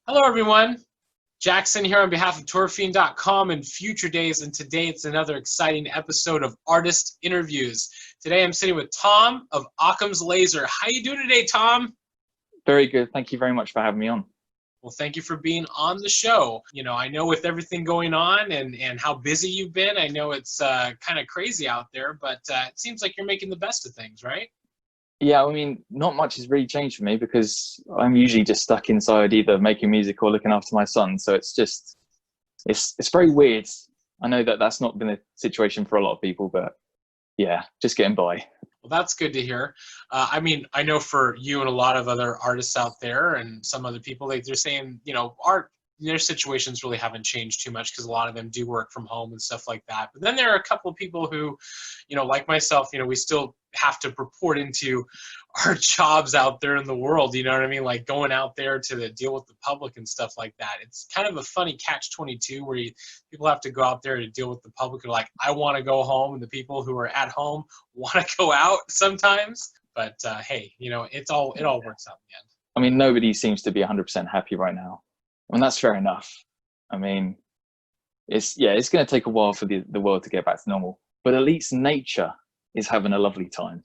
Hello, everyone. Jak Syn here on behalf of TourFiend.com and Future Daze, and today it's another exciting episode of Artist Interviews. Today I'm sitting with Tom of Occams Laser. How you doing today, Tom? Very good. Thank you very much for having me on. Well, thank you for being on the show. You know, I know with everything going on and how busy you've been, I know it's kind of crazy out there, but it seems like you're making the best of things, right? Yeah, I mean, not much has really changed for me because I'm usually just stuck inside either making music or looking after my son. So it's very weird. I know that that's not been a situation for a lot of people, but yeah, just getting by. Well, that's good to hear. I mean, I know for you and a lot of other artists out there and some other people, they're saying, you know, their situations really haven't changed too much because a lot of them do work from home and stuff like that. But then there are a couple of people who, you know, like myself, you know, we still have to report into our jobs out there in the world, you know what I mean? Like going out there to deal with the public and stuff like that. It's kind of a funny catch-22 where people have to go out there to deal with the public who are like, I want to go home, and the people who are at home want to go out sometimes. But hey, you know, it all works out in the end. I mean, nobody seems to be 100% happy right now. And that's fair enough. I mean, it's going to take a while for the world to get back to normal, but at least nature is having a lovely time.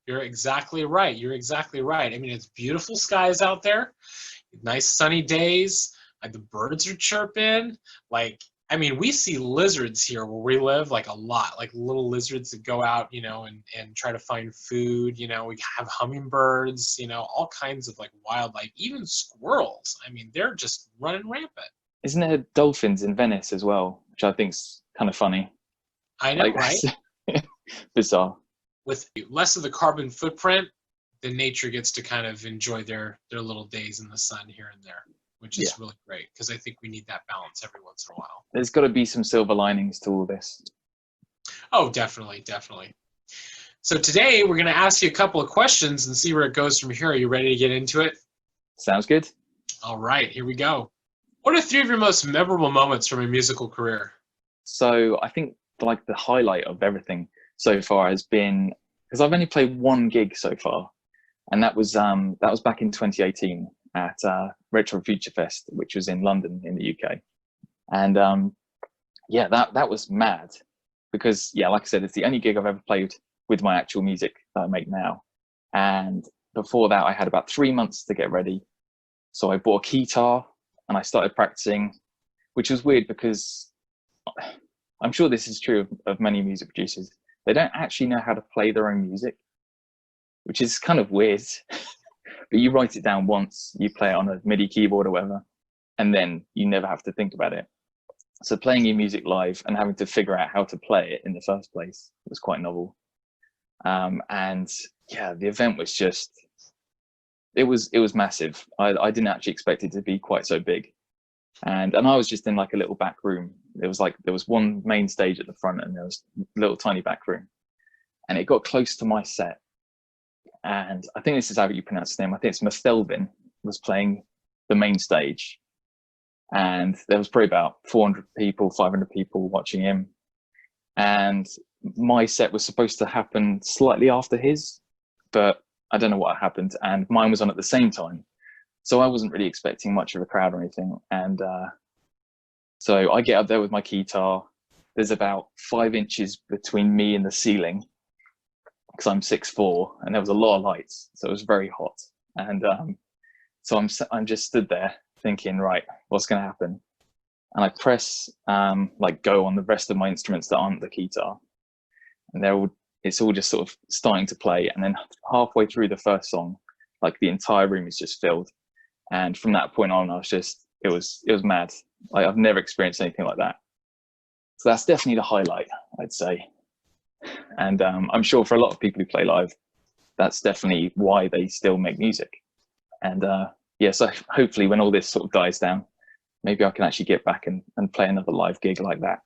You're exactly right. You're exactly right. I mean, it's beautiful skies out there, nice sunny days. Like the birds are chirping. Like, I mean, we see lizards here where we live, like a lot, like little lizards that go out, you know, and try to find food. You know, we have hummingbirds, you know, all kinds of like wildlife, even squirrels. I mean, they're just running rampant. Isn't there dolphins in Venice as well, which I think's kind of funny? I know, Like, right? bizarre. With less of the carbon footprint, then nature gets to kind of enjoy their little days in the sun here and there, which is Yeah. really great because I think we need that balance every once in a while. There's got to be some silver linings to all this. Oh, definitely, definitely. So today we're going to ask you a couple of questions and see where it goes from here. Are you ready to get into it? Sounds good. All right, here we go. What are three of your most memorable moments from your musical career? So I think like the highlight of everything so far has been, because I've only played one gig so far, and that was back in 2018 at Retro Future Fest, which was in London in the UK. And yeah, that was mad because, yeah, like I said, it's the only gig I've ever played with my actual music that I make now. And before that, I had about 3 months to get ready. So I bought a guitar and I started practicing, which was weird because I'm sure this is true of many music producers. They don't actually know how to play their own music, which is kind of weird. But you write it down once, you play it on a MIDI keyboard or whatever, and then you never have to think about it. So playing your music live and having to figure out how to play it in the first place was quite novel. And yeah, the event was just, it was massive. I didn't actually expect it to be quite so big. And I was just in like a little back room. There was one main stage at the front and there was a little tiny back room. And it got close to my set. And I think this is how you pronounce his name. I think it's Mathelvin was playing the main stage. And there was probably about 400 people, 500 people watching him. And my set was supposed to happen slightly after his, but I don't know what happened. And mine was on at the same time. So I wasn't really expecting much of a crowd or anything. And so I get up there with my guitar. There's about 5 inches between me and the ceiling because I'm 6'4", and there was a lot of lights. So it was very hot. And so I'm just stood there thinking, right, what's going to happen? And I press like go on the rest of my instruments that aren't the guitar. And it's all just sort of starting to play. And then halfway through the first song, like the entire room is just filled. And from that point on, it was mad. Like I've never experienced anything like that. So that's definitely the highlight, I'd say. And I'm sure for a lot of people who play live, that's definitely why they still make music. And yeah, so hopefully when all this sort of dies down, maybe I can actually get back and play another live gig like that.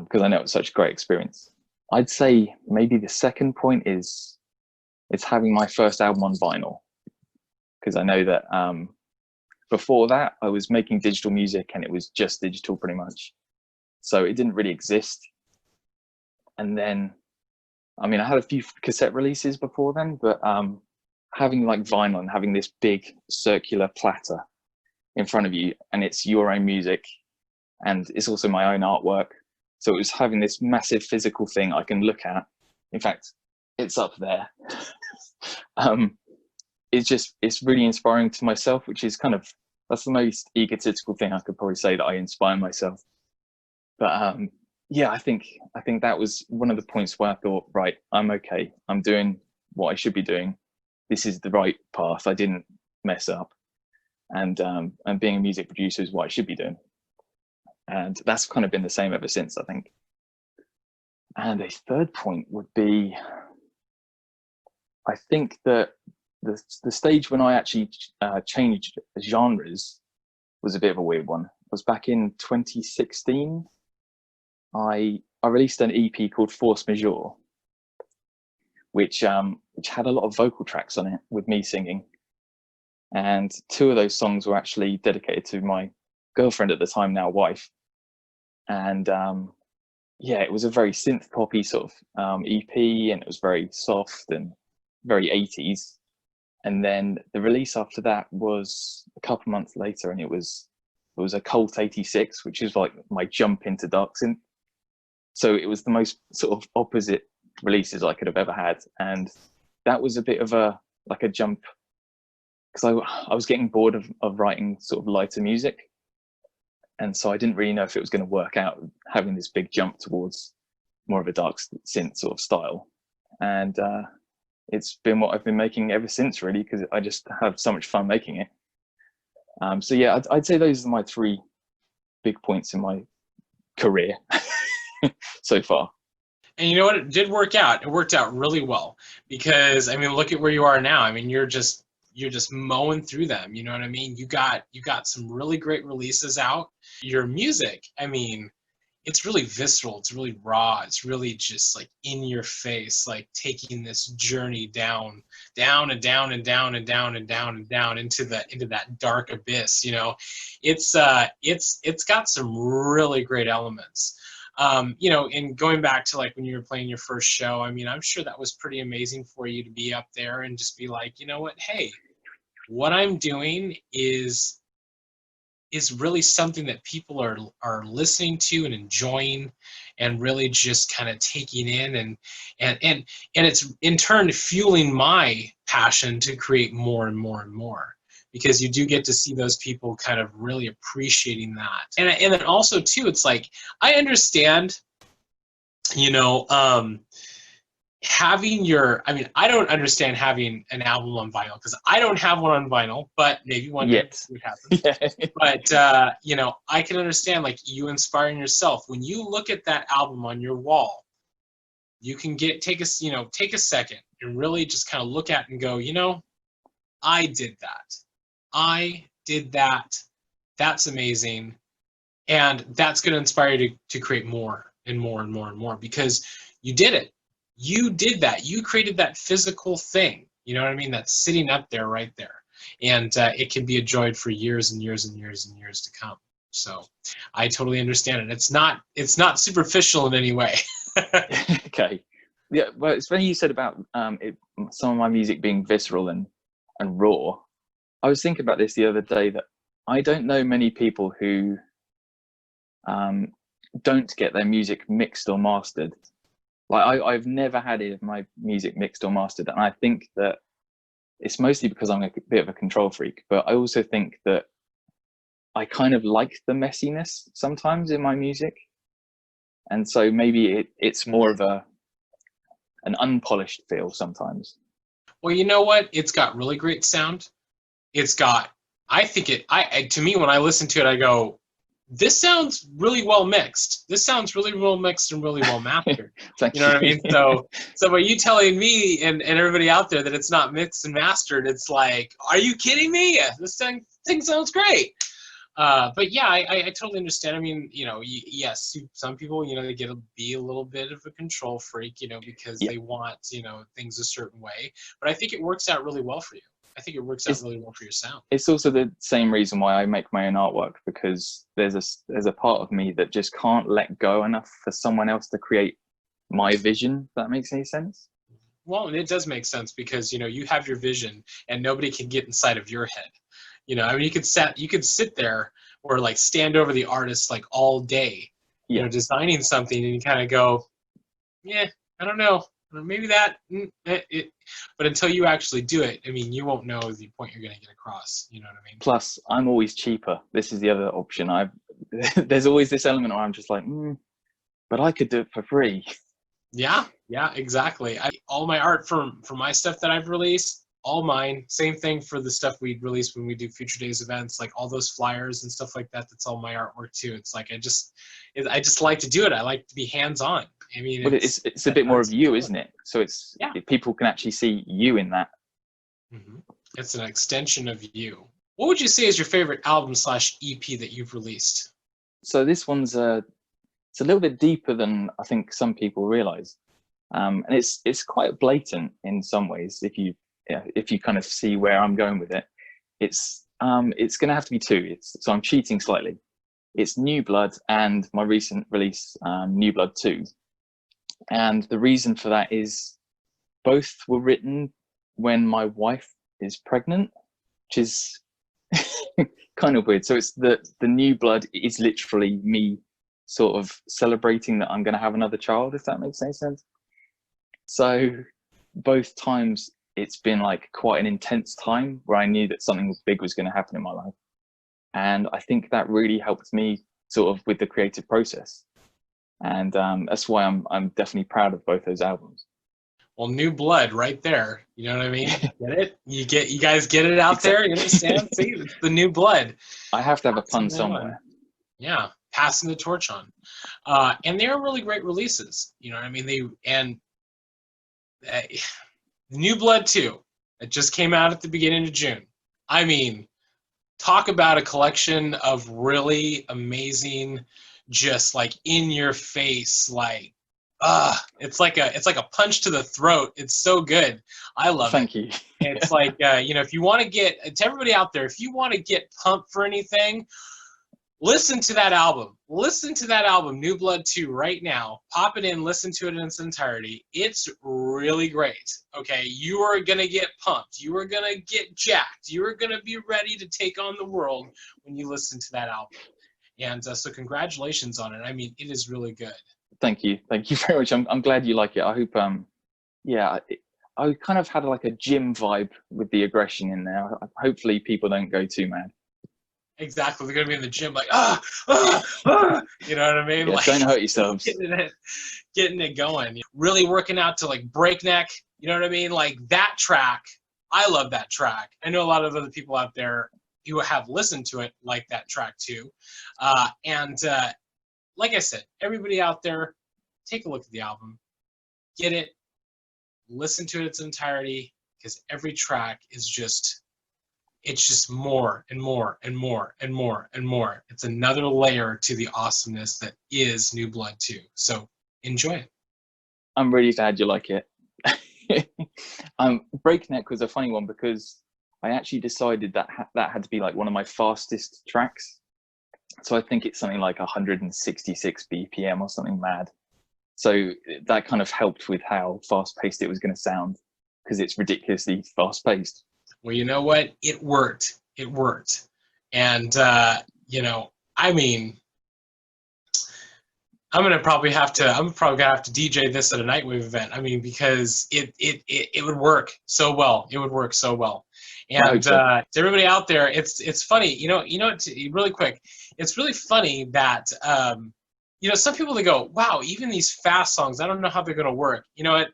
Because I know it's such a great experience. I'd say maybe the second point is it's having my first album on vinyl. Because I know that before that, I was making digital music and it was just digital pretty much. So it didn't really exist. And then, I mean, I had a few cassette releases before then, but having like vinyl and having this big circular platter in front of you, and it's your own music, and it's also my own artwork. So it was having this massive physical thing I can look at. In fact, it's up there. It's really inspiring to myself, which is that's the most egotistical thing I could probably say, that I inspire myself. But yeah, I think that was one of the points where I thought, right, I'm okay. I'm doing what I should be doing. This is the right path. I didn't mess up, and being a music producer is what I should be doing. And that's kind of been the same ever since, I think. And a third point would be, I think that the stage when I actually changed genres was a bit of a weird one. It was back in 2016. I released an EP called Force Majeure, which had a lot of vocal tracks on it with me singing. And 2 of those songs were actually dedicated to my girlfriend at the time, now wife. And yeah, it was a very synth poppy sort of EP, and it was very soft and very 80s. And then the release after that was a couple months later, and it was a Cult 86, which is like my jump into Darksynth. So it was the most sort of opposite releases I could have ever had, and that was a bit of a jump, because I was getting bored of writing sort of lighter music, and so I didn't really know if it was going to work out, having this big jump towards more of a dark synth sort of style. And it's been what I've been making ever since, really, because I just have so much fun making it. So yeah, I'd say those are my 3 big points in my career so far. And you know what? It did work out. It worked out really well, because I mean, look at where you are now. I mean, you're just mowing through them. You know what I mean? You got some really great releases out. Your music, I mean, it's really visceral. It's really raw. It's really just like in your face, like taking this journey down and down and down and down and down and down into that dark abyss. You know, it's got some really great elements. You know, and going back to like when you were playing your first show, I mean, I'm sure that was pretty amazing for you to be up there and just be like, you know what, hey, what I'm doing is really something that people are listening to and enjoying, and really just kind of taking in, and it's in turn fueling my passion to create more and more and more, because you do get to see those people kind of really appreciating that. And then also too, it's like, I understand, you know, having I mean, I don't understand having an album on vinyl, because I don't have one on vinyl, but maybe one day it would happen. Yeah. But, you know, I can understand, like, you inspiring yourself. When you look at that album on your wall, you can take a second and really just kind of look at it and go, you know, I did that. I did that. That's amazing. And that's going to inspire you to create more and more and more and more, because you did it. You did that. You created that physical thing. You know what I mean? That's sitting up there, right there. And it can be enjoyed for years and years and years and years to come. So I totally understand it. It's not superficial in any way. Okay. Yeah, well, it's funny you said about some of my music being visceral and raw. I was thinking about this the other day, that I don't know many people who don't get their music mixed or mastered. Like I've never had any of my music mixed or mastered, and I think that it's mostly because I'm a bit of a control freak, but I also think that I kind of like the messiness sometimes in my music, and so maybe it's more of an unpolished feel sometimes. Well, you know what? It's got really great sound. To me, when I listen to it, I go, this sounds really well mixed. This sounds really well mixed and really well mastered. You know what I mean? So by you telling me and everybody out there that it's not mixed and mastered, it's like, are you kidding me? This thing sounds great. But yeah, I totally understand. I mean, you know, yes, some people, you know, they get to be a little bit of a control freak, you know, because they want, you know, things a certain way. But I think it works out really well for you. I think it works out really well for your sound. It's also the same reason why I make my own artwork, because there's a part of me that just can't let go enough for someone else to create my vision, if that makes any sense. Well, and it does make sense, because, you know, you have your vision and nobody can get inside of your head. You know, I mean, you could sit there or like stand over the artist like all day, you know, designing something, and you kind of go, yeah, I don't know, maybe that, but until you actually do it, I mean, you won't know the point you're going to get across. You know what I mean? Plus, I'm always cheaper. This is the other option. There's always this element where I'm just like, but I could do it for free. Yeah, exactly. All my art from my stuff that I've released, all mine. Same thing for the stuff we release when we do Future Daze events, like all those flyers and stuff like that. That's all my artwork too. It's like I just like to do it. I like to be hands on. I mean, But it's a bit more of you, isn't it? So people can actually see you in that. Mm-hmm. It's an extension of you. What would you say is your favorite album / EP that you've released? So this one's it's a little bit deeper than I think some people realize, and it's quite blatant in some ways. If you kind of see where I'm going with it, it's going to have to be two. So I'm cheating slightly. It's New Blood and my recent release, New Blood 2. And the reason for that is both were written when my wife is pregnant, which is kind of weird. So it's the New Blood is literally me sort of celebrating that I'm going to have another child, if that makes any sense. So both times it's been like quite an intense time where I knew that something big was going to happen in my life. And I think that really helped me sort of with the creative process. And that's why I'm definitely proud of both those albums. Well, New Blood right there. You know what I mean? Get it? You guys get it out there? You understand? See, it's the New Blood. I have to have a pun somewhere. Yeah, passing the torch on. And they are really great releases. You know what I mean? New Blood 2, it just came out at the beginning of June. I mean, talk about a collection of really amazing, just like in your face, like, it's like a punch to the throat. It's so good. I love it. Thank you. It's like, if you want to to everybody out there, if you want to get pumped for anything, listen to that album. Listen to that album, New Blood 2, right now. Pop it in, listen to it in its entirety. It's really great, okay? You are going to get pumped. You are going to get jacked. You are going to be ready to take on the world when you listen to that album. And so congratulations on it. I mean, it is really good. Thank you very much. I'm glad you like it. I hope I kind of had like a gym vibe with the aggression in there. Hopefully people don't go too mad. Exactly. They're gonna be in the gym like you know what I mean? Yeah, like, don't hurt yourselves. Getting it going. Really working out to like breakneck, you know what I mean? Like that track, I love that track. I know a lot of other people out there who have listened to it like that track too. Like I said, everybody out there, take a look at the album, get it, listen to it in its entirety, because every track is just more and more and more and more and more. It's another layer to the awesomeness that is New Blood 2. So enjoy it. I'm really glad you like it. Breakneck was a funny one because I actually decided that had to be like one of my fastest tracks. So I think it's something like 166 BPM or something mad. So that kind of helped with how fast paced it was going to sound because it's ridiculously fast paced. Well, you know what? It worked. And, I mean, I'm probably gonna have to DJ this at a Nightwave event. I mean, because it would work so well. It would work so well. And to everybody out there, it's funny. Really quick, it's really funny that some people, they go, wow, even these fast songs, I don't know how they're gonna work. You know what?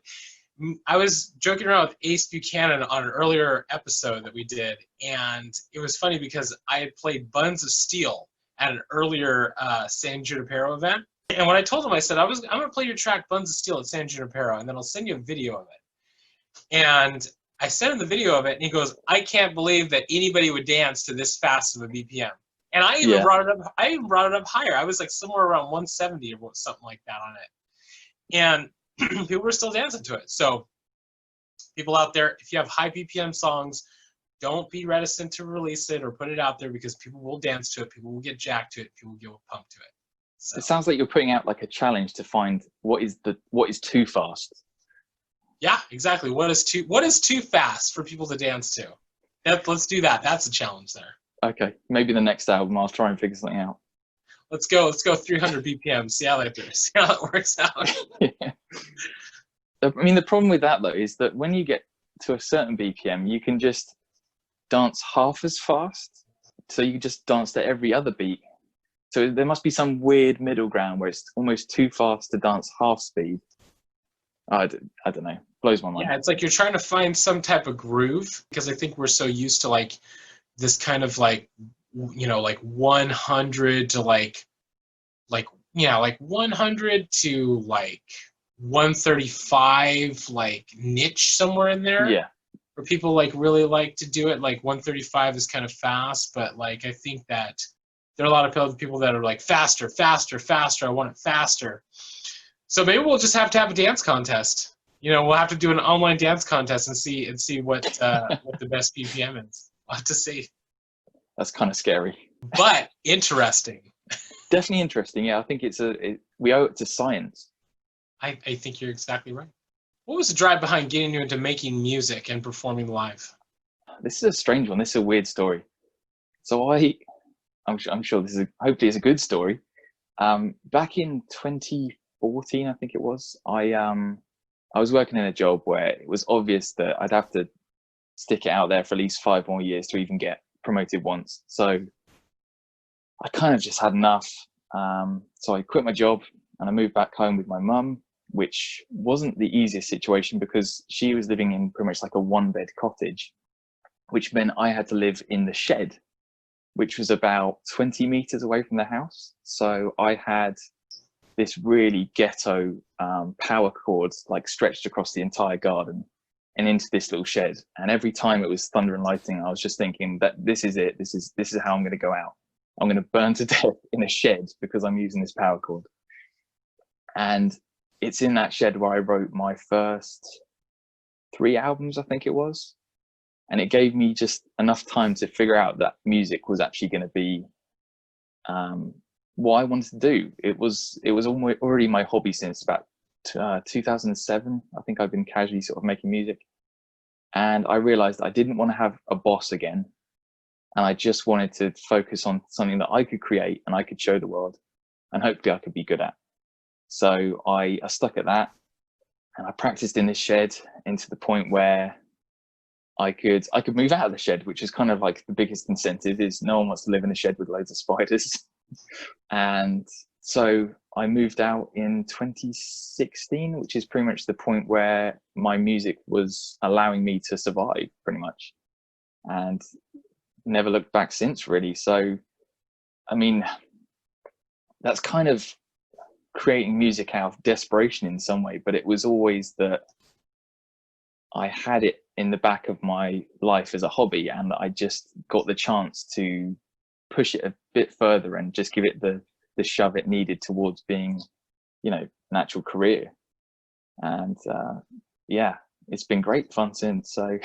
I was joking around with Ace Buchanan on an earlier episode that we did, and it was funny because I had played Buns of Steel at an earlier San Junipero event. And when I told him, I said, I'm going to play your track Buns of Steel at San Junipero, and then I'll send you a video of it. And I sent him the video of it, and he goes, I can't believe that anybody would dance to this fast of a BPM. And I even brought it up. I even brought it up higher. I was like somewhere around 170 or something like that on it. And people were still dancing to it. So people out there, if you have high BPM songs, don't be reticent to release it or put it out there, because people will dance to it. People will get jacked to it. People will get pumped to it. So. It sounds like you're putting out like a challenge to find what is too fast. Yeah, exactly. What is too fast for people to dance to? Let's do that. That's a challenge there. Okay, maybe the next album I'll try and figure something out. Let's go 300 BPM. See how that works out. Yeah. I mean, the problem with that though is that when you get to a certain BPM, you can just dance half as fast. So you just dance to every other beat. So there must be some weird middle ground where it's almost too fast to dance half speed. I don't know. Blows my mind. Yeah, it's like you're trying to find some type of groove, because I think we're so used to like this kind of like, you know, like 100 to like 100 to like 135, like niche somewhere in there. Yeah. Where people like really like to do it. Like 135 is kind of fast, but like I think that there are a lot of people that are like faster, faster, faster. I want it faster. So maybe we'll just have to have a dance contest. You know, we'll have to do an online dance contest and see what the best BPM is. We'll have to see. That's kind of scary. But interesting. Definitely interesting. Yeah, I think we owe it to science. I think you're exactly right. What was the drive behind getting you into making music and performing live? This is a strange one. This is a weird story. So I'm sure hopefully it's a good story. Back in 2014, I think it was, I was working in a job where it was obvious that I'd have to stick it out there for at least 5 more years to even get promoted once. So I kind of just had enough. So I quit my job and I moved back home with my mum, which wasn't the easiest situation because she was living in pretty much like a 1-bed cottage, which meant I had to live in the shed, which was about 20 meters away from the house. So I had this really ghetto power cord like stretched across the entire garden and into this little shed. And every time it was thunder and lightning, I was just thinking that this is it. This is how I'm going to go out. I'm going to burn to death in a shed because I'm using this power cord. And it's in that shed where I wrote my first 3 albums, I think it was. And it gave me just enough time to figure out that music was actually going to be what I wanted to do. It was almost already my hobby since about 2007. I think I've been casually sort of making music. And I realized I didn't want to have a boss again. And I just wanted to focus on something that I could create and I could show the world and hopefully I could be good at. So I stuck at that and I practiced in this shed into the point where I could move out of the shed, which is kind of like the biggest incentive is no one wants to live in a shed with loads of spiders. And so I moved out in 2016, which is pretty much the point where my music was allowing me to survive pretty much. And never looked back since really. So, I mean, that's kind of creating music out of desperation in some way, but it was always that I had it in the back of my life as a hobby and I just got the chance to push it a bit further and just give it the shove it needed towards being, you know, an actual career. And yeah, it's been great fun since. So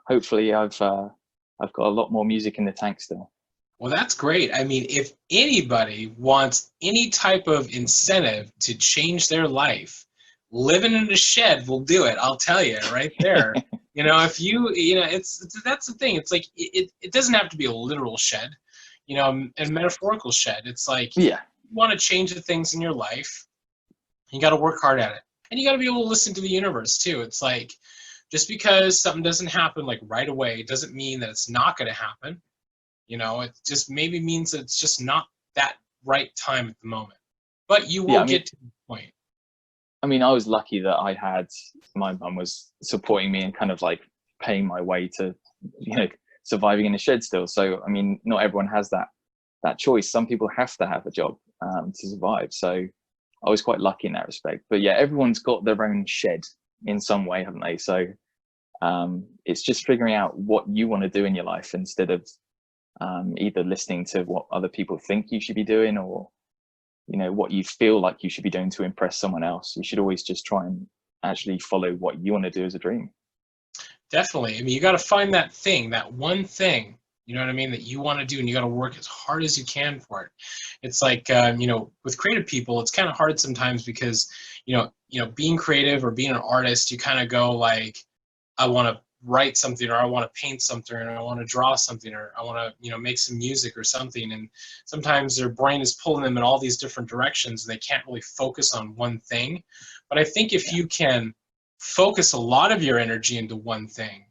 hopefully I've got a lot more music in the tank still. Well, that's great. I mean, if anybody wants any type of incentive to change their life, living in a shed will do it. I'll tell you right there. You know, if that's the thing. It's like it doesn't have to be a literal shed, you know, a metaphorical shed. It's like, yeah, you want to change the things in your life, you got to work hard at it, and you got to be able to listen to the universe too. It's like, just because something doesn't happen like right away doesn't mean that it's not going to happen. You know, it just maybe means that it's just not that right time at the moment. But you will get to the point. I mean, I was lucky that my mum was supporting me and kind of like paying my way to, you know, surviving in a shed still. So, I mean, not everyone has that choice. Some people have to have a job to survive. So I was quite lucky in that respect. But yeah, everyone's got their own shed in some way, haven't they? So it's just figuring out what you want to do in your life instead of either listening to what other people think you should be doing or, you know, what you feel like you should be doing to impress someone else. You should always just try and actually follow what you want to do as a dream. Definitely. I mean, you got to find that thing, that one thing, you know what I mean, that you want to do, and you got to work as hard as you can for it. It's like, you know, with creative people, it's kind of hard sometimes because, you know, being creative or being an artist, you kind of go like, I want to write something, or I want to paint something, or I want to draw something, or I want to, you know, make some music or something. And sometimes their brain is pulling them in all these different directions and they can't really focus on one thing. But I think if you can focus a lot of your energy into one thing,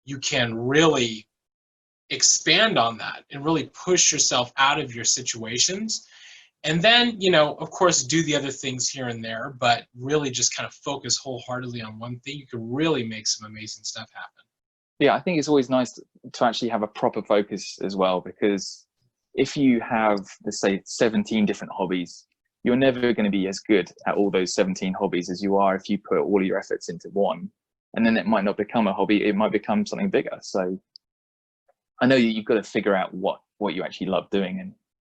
you can really expand on that and really push yourself out of your situations. And then, you know, of course, do the other things here and there, but really just kind of focus wholeheartedly on one thing. You can really make some amazing stuff happen. Yeah, I think it's always nice to actually have a proper focus as well, because if you have, let's say, 17 different hobbies, you're never going to be as good at all those 17 hobbies as you are if you put all of your efforts into one. And then it might not become a hobby, it might become something bigger. So I know you've got to figure out what you actually love doing,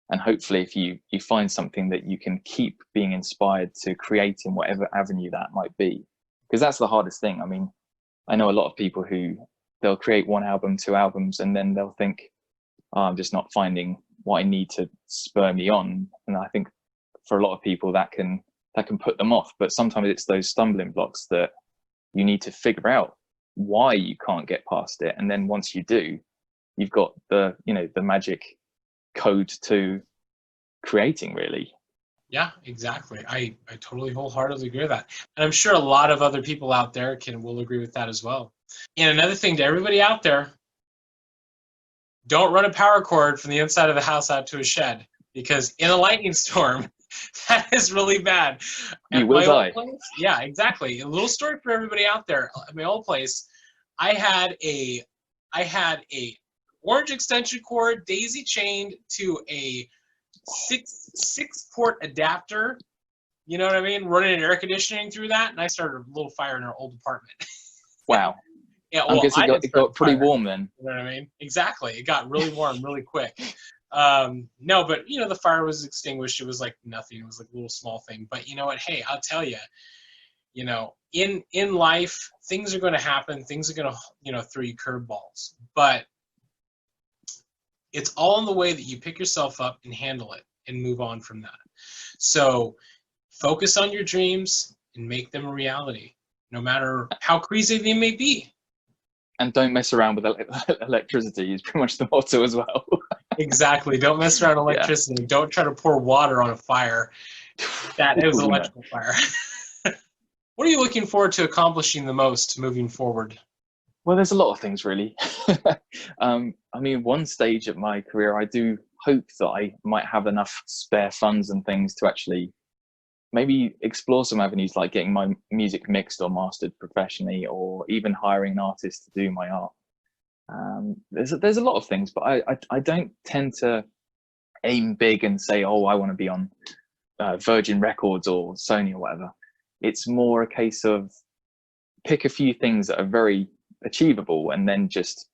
and hopefully if you find something that you can keep being inspired to create in whatever avenue that might be, because that's the hardest thing. I mean, I know a lot of people who they'll create 1 album, 2 albums, and then they'll think, oh, I'm just not finding what I need to spur me on. And I think for a lot of people that can put them off. But sometimes it's those stumbling blocks that you need to figure out why you can't get past it. And then once you do, you've got the magic code to creating, really. Yeah, exactly. I totally wholeheartedly agree with that. And I'm sure a lot of other people out there will agree with that as well. And another thing to everybody out there, don't run a power cord from the inside of the house out to a shed, because in a lightning storm, that is really bad. You will die. Yeah, exactly. A little story for everybody out there. At my old place, I had a orange extension cord daisy chained to a six port adapter. You know what I mean? Running air conditioning through that, and I started a little fire in our old apartment. Wow. Yeah, well, I guess it got pretty warm then. You know what I mean? Exactly. It got really warm really quick. No, but you know, the fire was extinguished. It was like nothing. It was like a little small thing. But you know what? Hey, I'll tell you, you know, in life, things are going to happen. Things are going to, you know, throw you curveballs. But it's all in the way that you pick yourself up and handle it and move on from that. So focus on your dreams and make them a reality, no matter how crazy they may be. And don't mess around with electricity is pretty much the motto as well. Exactly. Don't mess around with electricity. Yeah. Don't try to pour water on a fire. That is an electrical fire. What are you looking forward to accomplishing the most moving forward? Well, there's a lot of things, really. I mean, one stage of my career, I do hope that I might have enough spare funds and things to actually maybe explore some avenues, like getting my music mixed or mastered professionally, or even hiring an artist to do my art. There's a lot of things, but I don't tend to aim big and say, oh, I want to be on Virgin Records or Sony or whatever. It's more a case of pick a few things that are very achievable and then just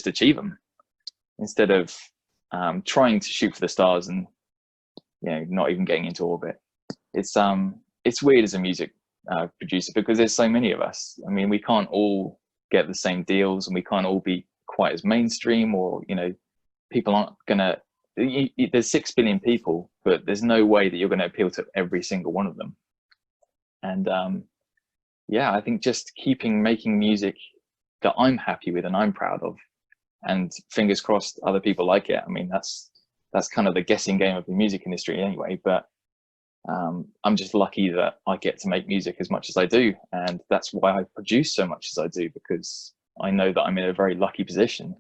achieve them, instead of trying to shoot for the stars and, you know, not even getting into orbit. It's weird as a music producer, because there's so many of us. I mean, we can't all get the same deals, and we can't all be quite as mainstream, or, you know, people aren't gonna, there's 6 billion people, but there's no way that you're going to appeal to every single one of them. And yeah, I think just making music that I'm happy with and I'm proud of, and fingers crossed other people like it. I mean, that's kind of the guessing game of the music industry anyway, but I'm just lucky that I get to make music as much as I do, and that's why I produce so much as I do, because I know that I'm in a very lucky position.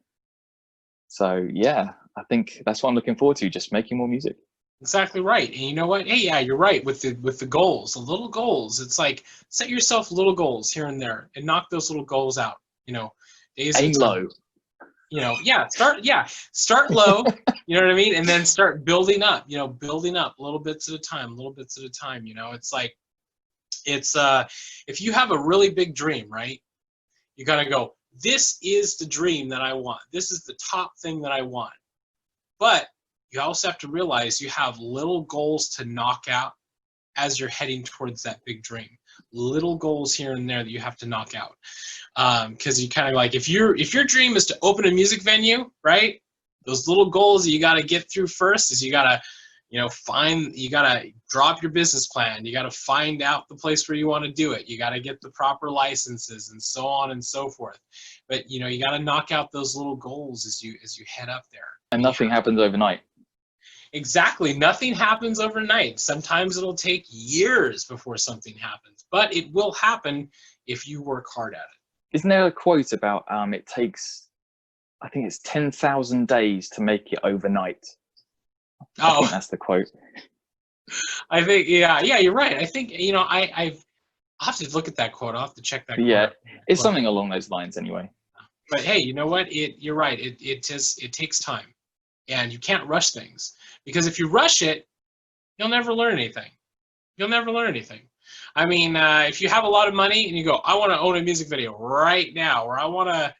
So yeah, I think that's what I'm looking forward to, just making more music. Exactly right. And you know what? Hey, yeah, you're right with the goals, the little goals. It's like, set yourself little goals here and there and knock those little goals out. You know, aim low. You know, start low, you know what I mean? And then start building up, you know, little bits at a time, you know. It's like, if you have a really big dream, right? You got to go, this is the dream that I want. This is the top thing that I want. But you also have to realize you have little goals to knock out as you're heading towards that big dream. Little goals here and there that you have to knock out. Because you kind of like, if your dream is to open a music venue, right? Those little goals that you got to get through first is you got to, You got to drop your business plan. You got to find out the place where you want to do it. You got to get the proper licenses and so on and so forth. But, you got to knock out those little goals as you head up there. And nothing happens overnight. Exactly. Nothing happens overnight. Sometimes it'll take years before something happens, but it will happen if you work hard at it. Isn't there a quote about it takes, I think it's 10,000 days to make it overnight? I think that's the quote. I think, yeah, you're right. I think, I'll have to look at that quote. I'll have to check that. Yeah, it's something along those lines anyway. But hey, you know what? You're right. It takes time, and you can't rush things, because if you rush it, you'll never learn anything. You'll never learn anything. I mean, if you have a lot of money and you go, I want to own a music video right now, or I want to,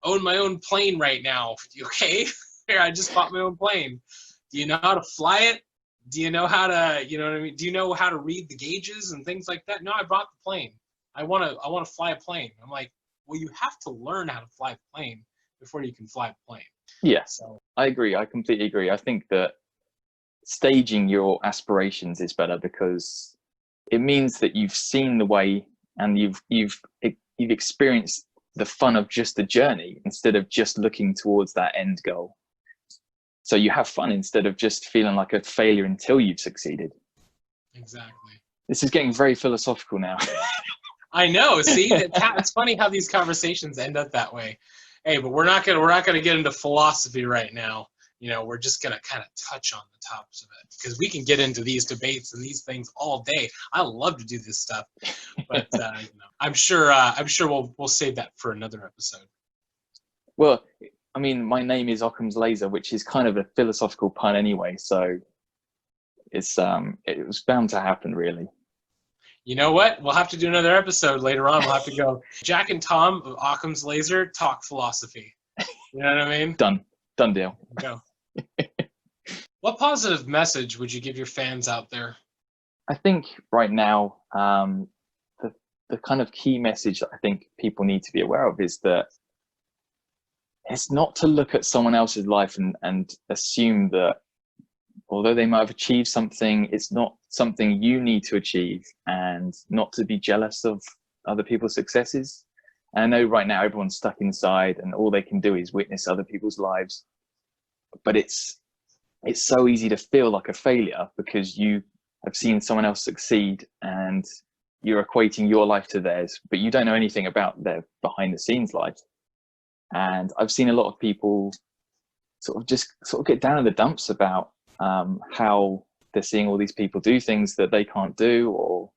own my own plane right now. Okay, here, I just bought my own plane. Do you know how to fly it? Do you know how to, you know what I mean? Do you know how to read the gauges and things like that? No, I bought the plane. I want to fly a plane. I'm like, well, you have to learn how to fly the plane before you can fly the plane. Yeah, so I agree. I completely agree. I think that staging your aspirations is better, because it means that you've seen the way and you've experienced the fun of just the journey instead of just looking towards that end goal. So you have fun instead of just feeling like a failure until you've succeeded. Exactly. This is getting very philosophical now. I know. See, it's funny how these conversations end up that way. Hey, but we're not gonna get into philosophy right now. We're just gonna kind of touch on the tops of it, because we can get into these debates and these things all day. I love to do this stuff, but I'm sure we'll save that for another episode. Well, I mean, my name is Occams Laser, which is kind of a philosophical pun anyway, so it was bound to happen, really. You know what? We'll have to do another episode later on. We'll have to go, Jak and Tom of Occams Laser talk philosophy. You know what I mean? Done deal. Go. What positive message would you give your fans out there? I think right now, the kind of key message that I think people need to be aware of is that it's not to look at someone else's life and assume that although they might have achieved something, it's not something you need to achieve, and not to be jealous of other people's successes. And I know right now everyone's stuck inside and all they can do is witness other people's lives. But it's so easy to feel like a failure because you have seen someone else succeed and you're equating your life to theirs, but you don't know anything about their behind the scenes life. And I've seen a lot of people sort of get down in the dumps about how they're seeing all these people do things that they can't do, or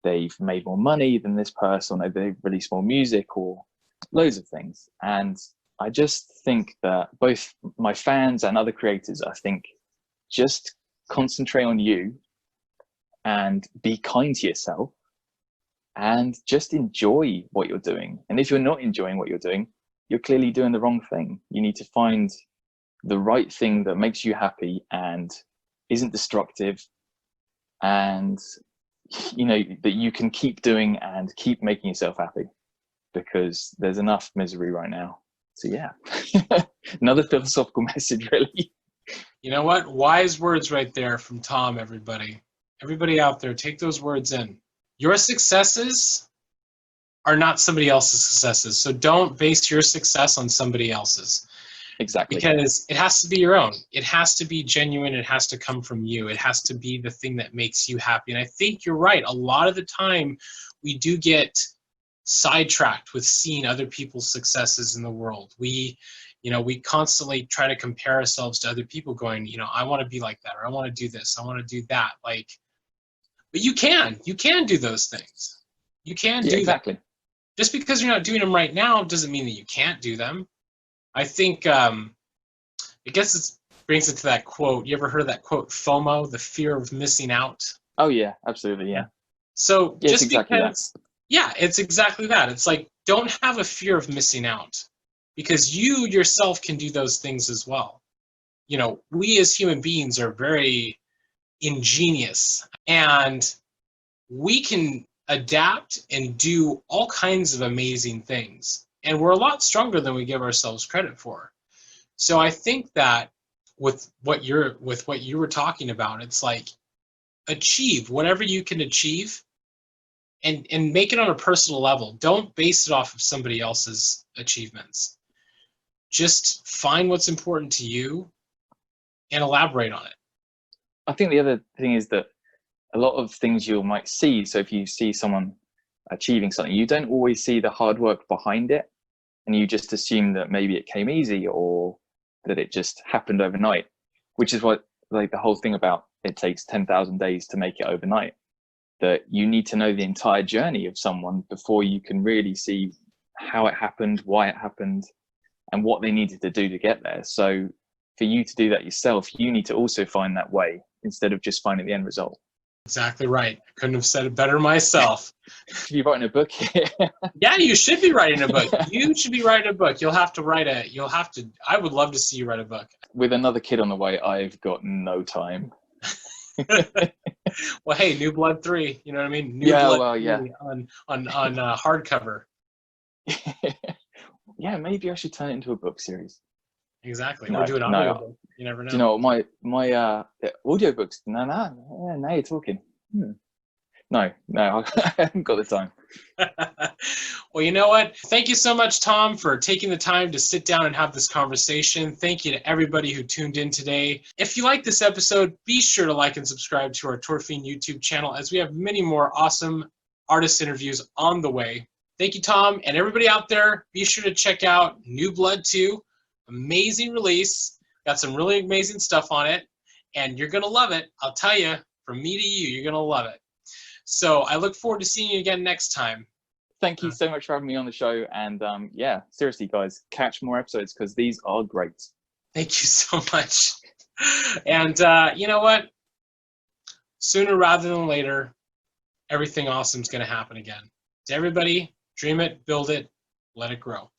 they've made more money than this person, or they've released more music, or loads of things. And I just think that both my fans and other creators, I think, just concentrate on you and be kind to yourself and just enjoy what you're doing. And if you're not enjoying what you're doing, you're clearly doing the wrong thing. You need to find the right thing that makes you happy and isn't destructive, and that you can keep doing and keep making yourself happy, because there's enough misery right now. So yeah, another philosophical message, really. You know what? Wise words right there from Tom, everybody. Everybody out there, take those words in. Your successes are not somebody else's successes. So don't base your success on somebody else's. Exactly. Because it has to be your own. It has to be genuine. It has to come from you. It has to be the thing that makes you happy. And I think you're right. A lot of the time we do get sidetracked with seeing other people's successes in the world. We constantly try to compare ourselves to other people going, I want to be like that, or I want to do this, I want to do that. But you can do those things. You can do exactly. that. Just because you're not doing them right now doesn't mean that you can't do them. I think, I guess it brings it to that quote. You ever heard of that quote, FOMO, the fear of missing out? Oh yeah, absolutely, yeah. So yeah, just exactly because, yeah, it's exactly that. It's like, don't have a fear of missing out, because you yourself can do those things as well. We as human beings are very ingenious, and we can adapt and do all kinds of amazing things. And we're a lot stronger than we give ourselves credit for. So I think that with what you were talking about. It's like, achieve whatever you can achieve, and make it on a personal level. Don't base it off of somebody else's achievements. Just find what's important to you and elaborate on it. I think the other thing is that a lot of things you might see, so if you see someone achieving something, you don't always see the hard work behind it, and you just assume that maybe it came easy or that it just happened overnight, which is what, like, the whole thing about it takes 10,000 days to make it overnight, that you need to know the entire journey of someone before you can really see how it happened, why it happened, and what they needed to do to get there. So for you to do that yourself, you need to also find that way instead of just finding the end result. Exactly right. I couldn't have said it better myself. Should be writing a book here. Yeah, you should be writing a book. You should be writing a book. I would love to see you write a book. With another kid on the way, I've got no time. Well, hey, New Blood 3, you know what I mean? On hardcover. Yeah, maybe I should turn it into a book series. Exactly. Or do an audiobook. You never know. Do you know what, my audiobooks? No, now you're talking. No, I haven't got the time. Well, you know what? Thank you so much, Tom, for taking the time to sit down and have this conversation. Thank you to everybody who tuned in today. If you like this episode, be sure to like and subscribe to our Tour Fiend YouTube channel, as we have many more awesome artist interviews on the way. Thank you, Tom, and everybody out there, be sure to check out New Blood 2. Amazing release. Got some really amazing stuff on it, and you're going to love it. I'll tell you, from me to you, you're going to love it. So I look forward to seeing you again next time. Thank you so much for having me on the show. And yeah, seriously, guys, catch more episodes because these are great. Thank you so much. And you know what? Sooner rather than later, everything awesome is going to happen again. To everybody, dream it, build it, let it grow.